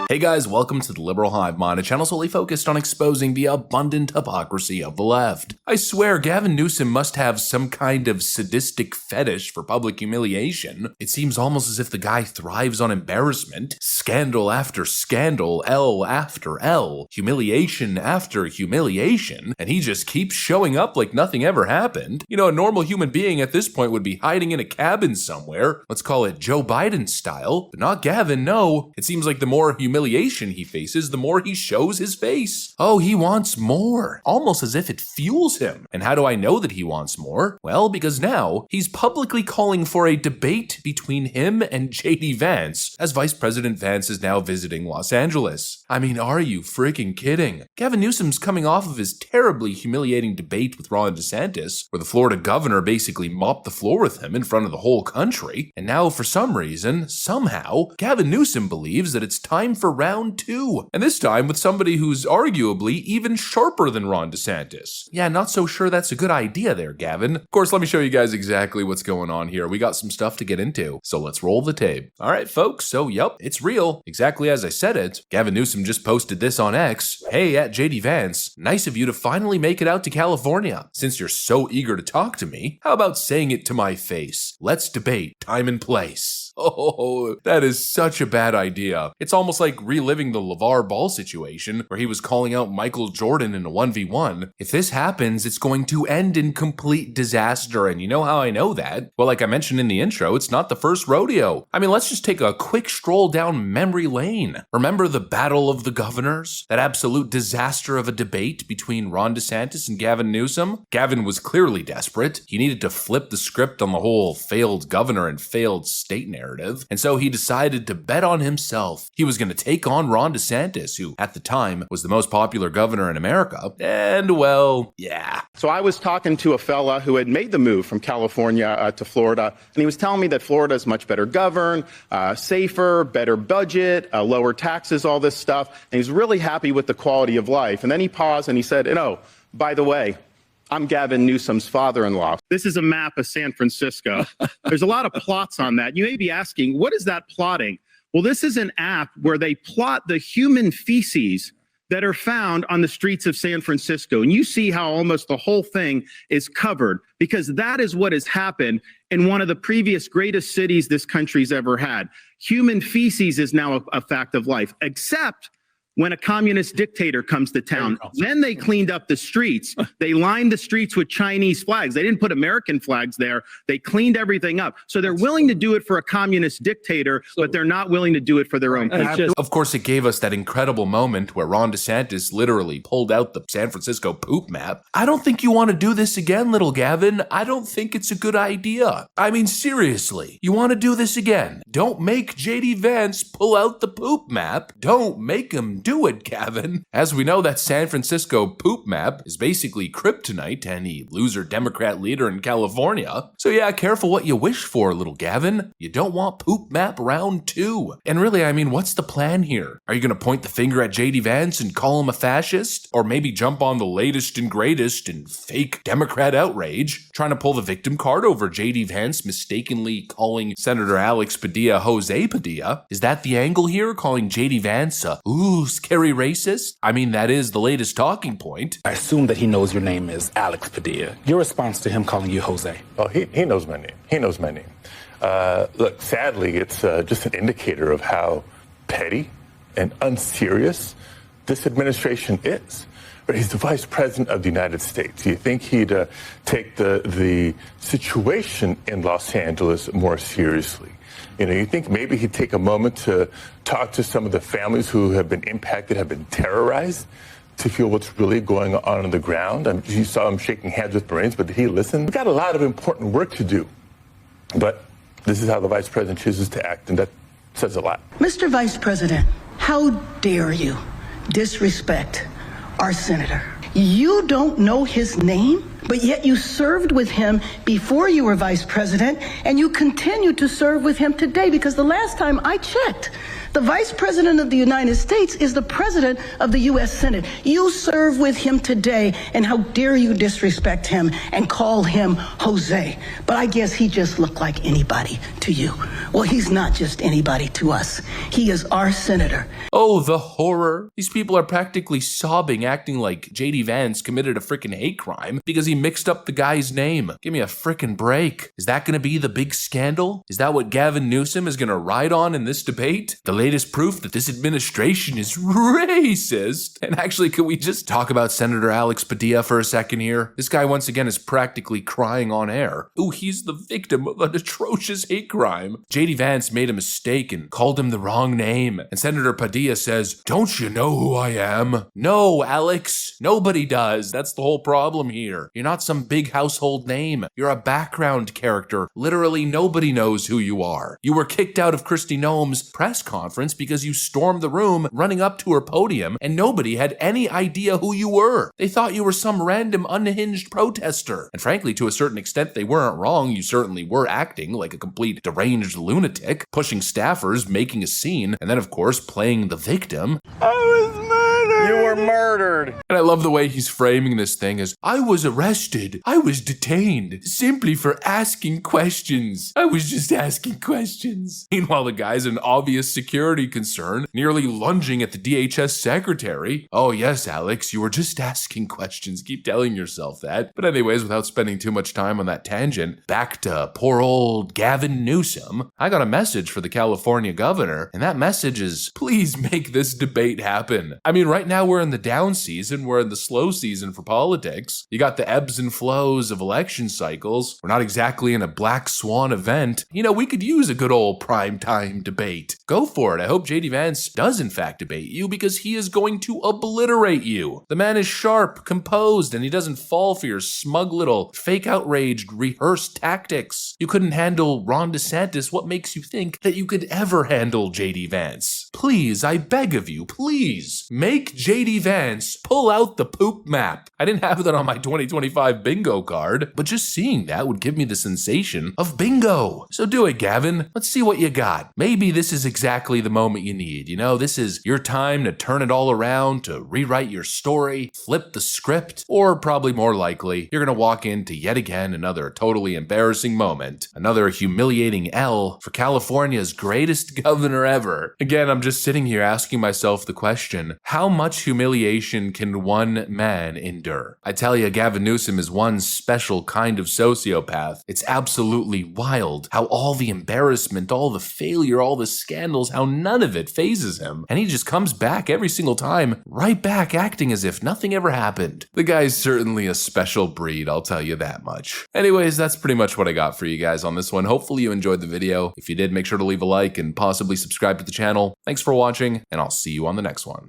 Hey guys, welcome to the Liberal Hive Mind, a channel solely focused on exposing the abundant hypocrisy of the left. I swear Gavin Newsom must have some kind of sadistic fetish for public humiliation. It seems almost as if the guy thrives on embarrassment, scandal after scandal, L after L, humiliation after humiliation, and he just keeps showing up like nothing ever happened. You know, a normal human being at this point would be hiding in a cabin somewhere, let's call it Joe Biden style, but not Gavin, no. It seems like the more humiliation he faces, the more he shows his face. Oh, he wants more. Almost as if it fuels him. And how do I know that he wants more? Well, because now he's publicly calling for a debate between him and JD Vance, as Vice President Vance is now visiting Los Angeles. I mean, are you freaking kidding? Gavin Newsom's coming off of his terribly humiliating debate with Ron DeSantis, where the Florida governor basically mopped the floor with him in front of the whole country. And now, for some reason, somehow, Gavin Newsom believes that it's time for round two, and this time with somebody who's arguably even sharper than Ron DeSantis. Yeah, not so sure that's a good idea there, Gavin. Of course, let me show you guys exactly what's going on here. We got some stuff to get into, so let's roll the tape. All right, folks, so yep, it's real. Exactly as I said it. Gavin Newsom just posted this on X. Hey, at JD Vance, nice of you to finally make it out to California. Since you're so eager to talk to me, how about saying it to my face? Let's debate time and place. Oh, that is such a bad idea. It's almost like reliving the LeVar Ball situation where he was calling out Michael Jordan in a 1v1. If this happens, it's going to end in complete disaster. And you know how I know that? Well, like I mentioned in the intro, it's not the first rodeo. I mean, let's just take a quick stroll down memory lane. Remember the Battle of the Governors? That absolute disaster of a debate between Ron DeSantis and Gavin Newsom? Gavin was clearly desperate. He needed to flip the script on the whole failed governor and failed state narrative. And so he decided to bet on himself. He was going to take on Ron DeSantis, who at the time was the most popular governor in America. And well, yeah. So I was talking to a fella who had made the move from California to Florida, and he was telling me that Florida is much better governed, safer, better budget, lower taxes, all this stuff. And he's really happy with the quality of life. And then he paused and he said, by the way, I'm Gavin Newsom's father-in-law. This is a map of San Francisco. There's a lot of plots on that. You may be asking, what is that plotting? Well, this is an app where they plot the human feces that are found on the streets of San Francisco. And you see how almost the whole thing is covered, because that is what has happened in one of the previous greatest cities this country's ever had. Human feces is now a fact of life, except when a communist dictator comes to town. Then they cleaned up the streets. They lined the streets with Chinese flags. They didn't put American flags there. They cleaned everything up. So they're willing to do it for a communist dictator, but they're not willing to do it for their own people. Of course, it gave us that incredible moment where Ron DeSantis literally pulled out the San Francisco poop map. I don't think you want to do this again, little Gavin. I don't think it's a good idea. I mean, seriously, you want to do this again? Don't make JD Vance pull out the poop map. Don't make him do it, Gavin. As we know, that San Francisco poop map is basically kryptonite to any loser Democrat leader in California. So yeah, careful what you wish for, little Gavin. You don't want poop map round two. And really, I mean, what's the plan here? Are you going to point the finger at JD Vance and call him a fascist? Or maybe jump on the latest and greatest in fake Democrat outrage, trying to pull the victim card over JD Vance mistakenly calling Senator Alex Padilla Jose Padilla? Is that the angle here, calling JD Vance a scary racist? I mean, that is the latest talking point. I assume that he knows your name is Alex Padilla. Your response to him calling you Jose? Oh, he knows my name. He knows my name. Look, sadly, it's just an indicator of how petty and unserious this administration is. He's the vice president of the United States. You think he'd take the situation in Los Angeles more seriously? You know, you think maybe he'd take a moment to talk to some of the families who have been impacted, have been terrorized, to feel what's really going on the ground. You saw him shaking hands with Marines, but did he listen? We've got a lot of important work to do. But this is how the vice president chooses to act, and that says a lot. Mr. Vice President, how dare you disrespect our senator? You don't know his name? But yet you served with him before you were vice president, and you continue to serve with him today, because the last time I checked, the vice president of the United States is the president of the U.S. Senate. You serve with him today, and how dare you disrespect him and call him Jose. But I guess he just looked like anybody to you. Well, he's not just anybody to us. He is our senator. Oh, the horror. These people are practically sobbing, acting like J.D. Vance committed a frickin' hate crime because he mixed up the guy's name. Give me a frickin' break. Is that gonna be the big scandal? Is that what Gavin Newsom is gonna ride on in this debate? The latest proof that this administration is racist? And actually, can we just talk about Senator Alex Padilla for a second here? This guy once again is practically crying on air. Ooh, he's the victim of an atrocious hate crime. J.D. Vance made a mistake and called him the wrong name. And Senator Padilla says, "Don't you know who I am?" No, Alex, nobody does. That's the whole problem here. You're not some big household name. You're a background character. Literally nobody knows who you are. You were kicked out of Kristi Noem's press conference because you stormed the room running up to her podium and nobody had any idea who you were. They thought you were some random unhinged protester. And frankly, to a certain extent, they weren't wrong. You certainly were acting like a complete deranged lunatic, pushing staffers, making a scene, and then of course playing the victim. You were murdered. And I love the way he's framing this thing as, I was arrested. I was detained simply for asking questions. I was just asking questions. Meanwhile, the guy's an obvious security concern, nearly lunging at the DHS secretary. Oh yes, Alex, you were just asking questions. Keep telling yourself that. But anyways, without spending too much time on that tangent, back to poor old Gavin Newsom. I got a message for the California governor, and that message is, please make this debate happen. I mean, right now we're in the down season, we're in the slow season for politics. You got the ebbs and flows of election cycles. We're not exactly in a black swan event. You know, we could use a good old primetime debate. Go for it. I hope J.D. Vance does in fact debate you, because he is going to obliterate you. The man is sharp, composed, and he doesn't fall for your smug little fake outraged rehearsed tactics. You couldn't handle Ron DeSantis. What makes you think that you could ever handle J.D. Vance? Please, I beg of you, please, make J.D. Vance pull out the poop map. I didn't have that on my 2025 bingo card, but just seeing that would give me the sensation of bingo. So do it, Gavin. Let's see what you got. Maybe this is exactly the moment you need. You know, this is your time to turn it all around, to rewrite your story, flip the script, or probably more likely, you're gonna walk into yet again another totally embarrassing moment, another humiliating L for California's greatest governor ever. Again, I'm just sitting here asking myself the question, how much humiliation can one man endure? I tell you, Gavin Newsom is one special kind of sociopath. It's absolutely wild how all the embarrassment, all the failure, all the scandals, how none of it phases him. And he just comes back every single time, right back acting as if nothing ever happened. The guy's certainly a special breed, I'll tell you that much. Anyways, that's pretty much what I got for you guys on this one. Hopefully you enjoyed the video. If you did, make sure to leave a like and possibly subscribe to the channel. Thanks for watching, and I'll see you on the next one.